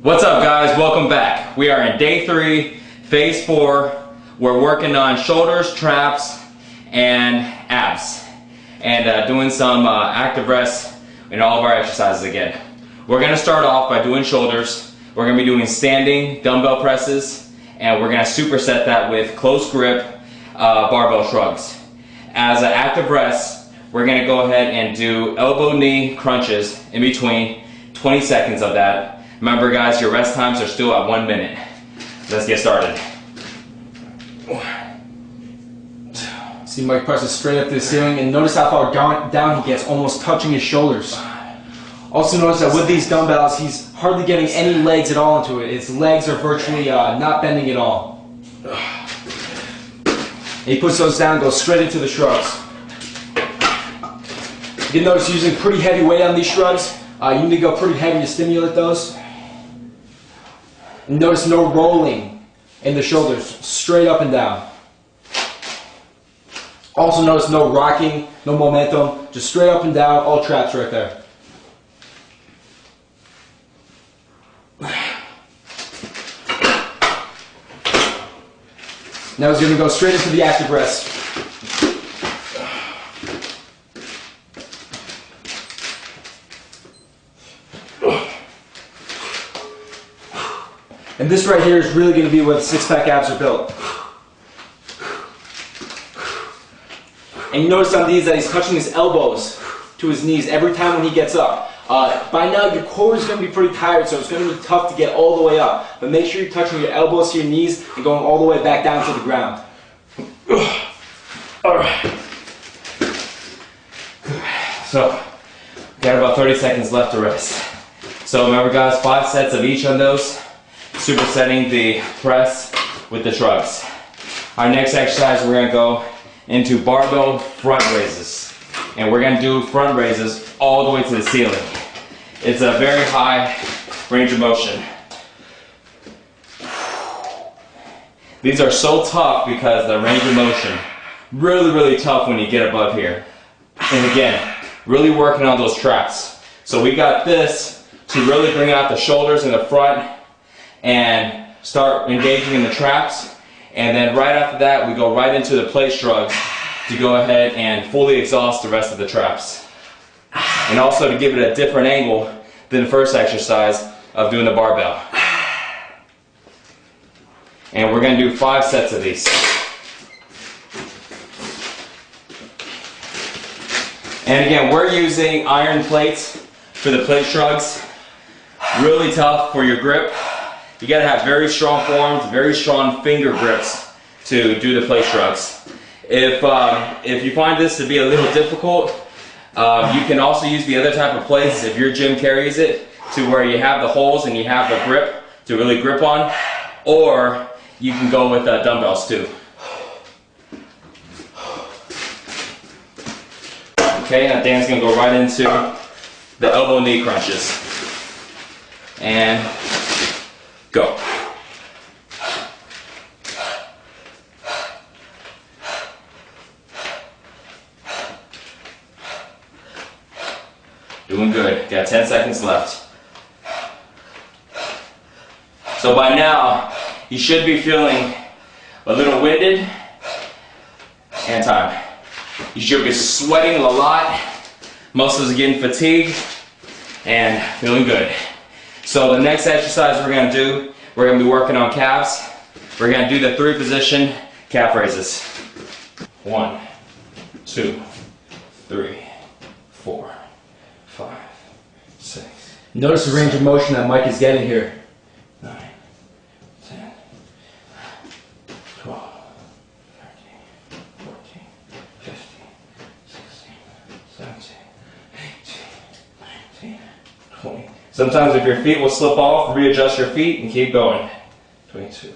What's up, guys? Welcome back. We are in day 3, phase 4. We're working on shoulders, traps, and abs, and doing some active rests in all of our exercises again. We're going to start off by doing shoulders. We're going to be doing standing dumbbell presses, and we're going to superset that with close grip barbell shrugs. As an active rest, we're going to go ahead and do elbow knee crunches in between, 20 seconds of that. Remember, guys, your rest times are still at 1 minute. Let's get started. See Mike presses straight up to the ceiling, and notice how far down he gets, almost touching his shoulders. Also notice that with these dumbbells, he's hardly getting any legs at all into it. His legs are virtually not bending at all. And he puts those down and goes straight into the shrugs. You can notice he's using pretty heavy weight on these shrugs. You need to go pretty heavy to stimulate those. And notice no rolling in the shoulders, straight up and down. Also notice no rocking, no momentum, just straight up and down, all traps right there. Now he's going to go straight into the active rest. And this right here is really going to be where the six-pack abs are built. And you notice on these that he's touching his elbows to his knees every time when he gets up. By now your core is going to be pretty tired, so it's going to be tough to get all the way up. But make sure you're touching your elbows to your knees and going all the way back down to the ground. Alright. So, we got about 30 seconds left to rest. So remember, guys, 5 sets of each of those, supersetting the press with the shrugs. Our next exercise, we're going to go into barbell front raises. And we're going to do front raises all the way to the ceiling. It's a very high range of motion. These are so tough because the range of motion, really tough when you get above here. And again, really working on those traps. So we got this to really bring out the shoulders in the front and start engaging in the traps. And then right after that, we go right into the plate shrugs to go ahead and fully exhaust the rest of the traps. And also to give it a different angle than the first exercise of doing the barbell. And we're going to do 5 sets of these. And again, we're using iron plates for the plate shrugs. Really tough for your grip. You got to have very strong forearms, very strong finger grips to do the plate shrugs. If you find this to be a little difficult, you can also use the other type of plates if your gym carries it, to where you have the holes and you have the grip to really grip on, or you can go with dumbbells too. Okay, now Dan's going to go right into the elbow knee crunches. And go. Doing good. Got 10 seconds left. So by now, you should be feeling a little winded and tired. You should be sweating a lot. Muscles are getting fatigued and feeling good. So the next exercise we're going to do, we're going to be working on calves. We're going to do the 3 position calf raises. 1, 2, 3, 4, 5, 6. Notice the range of motion that Mike is getting here. 9, 10, 12, 13, 14, 15, 16, 17, 18, 19, 20. Sometimes if your feet will slip off, readjust your feet and keep going. 22.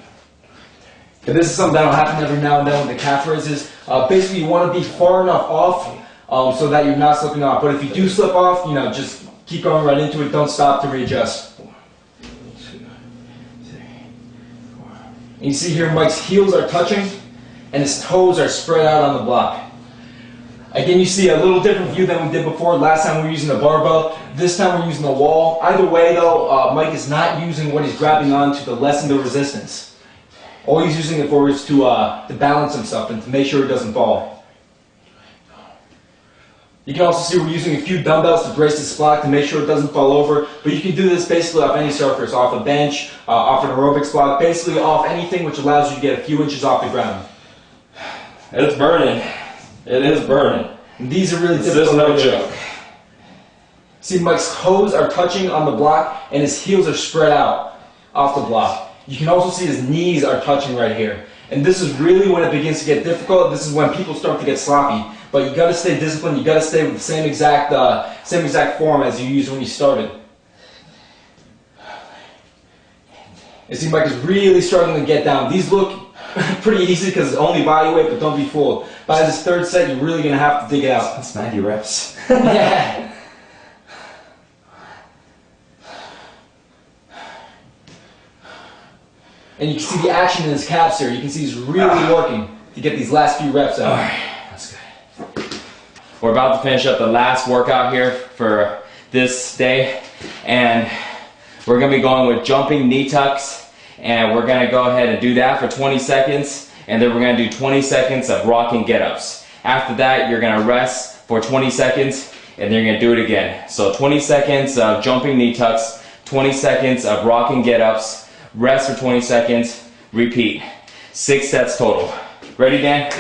And this is something that'll happen every now and then with the calf raises. Basically, you want to be far enough off so that you're not slipping off. But if you do slip off, just keep going right into it. Don't stop to readjust. 1, 2, 3, 4. And you see here, Mike's heels are touching and his toes are spread out on the block. Again, you see a little different view than we did before. Last time we were using the barbell. This time we're using the wall. Either way though, Mike is not using what he's grabbing onto to lessen the resistance. All he's using it for is to balance himself and to make sure he doesn't fall. You can also see we're using a few dumbbells to brace his block to make sure it doesn't fall over. But you can do this basically off any surface, off a bench, off an aerobics block, basically off anything which allows you to get a few inches off the ground. It's burning. It is burning. And these are really difficult. This is no joke. See, Mike's toes are touching on the block and his heels are spread out off the block. You can also see his knees are touching right here. And this is really when it begins to get difficult. This is when people start to get sloppy. But you got to stay disciplined. You got to stay with the same exact form as you used when you started. You see, Mike is really struggling to get down. These look pretty easy because it's only body weight, but don't be fooled. By this third set, you're really going to have to dig it out. That's 90 reps. Yeah. And you can see the action in his calves here. You can see he's really working to get these last few reps out. All right, that's good. We're about to finish up the last workout here for this day, and we're going to be going with jumping knee tucks, and we're going to go ahead and do that for 20 seconds, and then we're going to do 20 seconds of rocking get-ups. After that, you're going to rest for 20 seconds, and then you're going to do it again. So 20 seconds of jumping knee tucks, 20 seconds of rocking get-ups, rest for 20 seconds, repeat. 6 sets total. Ready, Dan?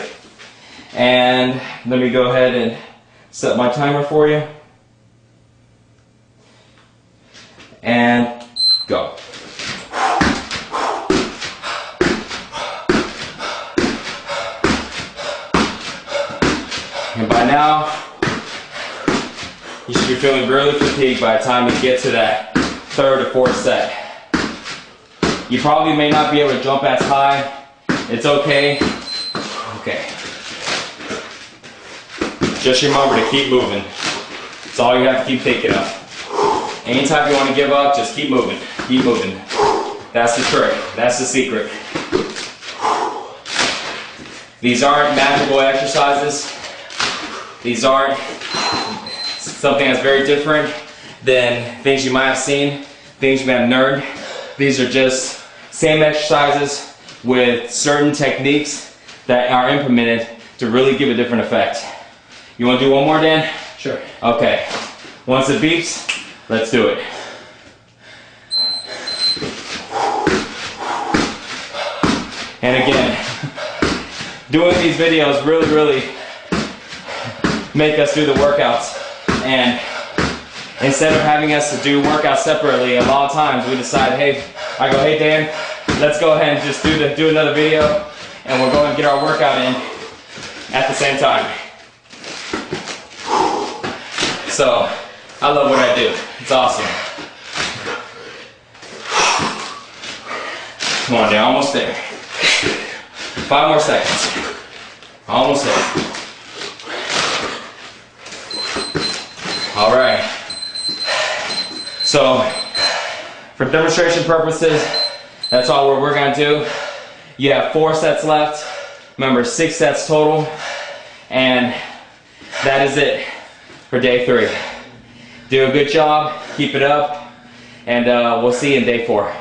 And let me go ahead and set my timer for you. And go. And by now, you should be feeling really fatigued by the time you get to that 3rd or 4th set. You probably may not be able to jump as high. It's okay. Okay. Just remember to keep moving. That's all you have to keep thinking of. Anytime you want to give up, just keep moving. Keep moving. That's the trick. That's the secret. These aren't magical exercises. These aren't something that's very different than things you might have seen, things you might have learned. These are just same exercises with certain techniques that are implemented to really give a different effect. You want to do one more, Dan? Sure. Okay. Once it beeps, let's do it. And again, doing these videos really make us do the workouts. And instead of having us to do workouts separately, a lot of times we decide, hey, I go, hey Dan, let's go ahead and just do another video, and we'll go and get our workout in at the same time. So, I love what I do. It's awesome. Come on, Dan, almost there. 5 more seconds. Almost there. All right. So, for demonstration purposes, that's all we're going to do. You have 4 sets left. Remember, 6 sets total. And that is it for day 3. Do a good job. Keep it up. And we'll see you in day 4.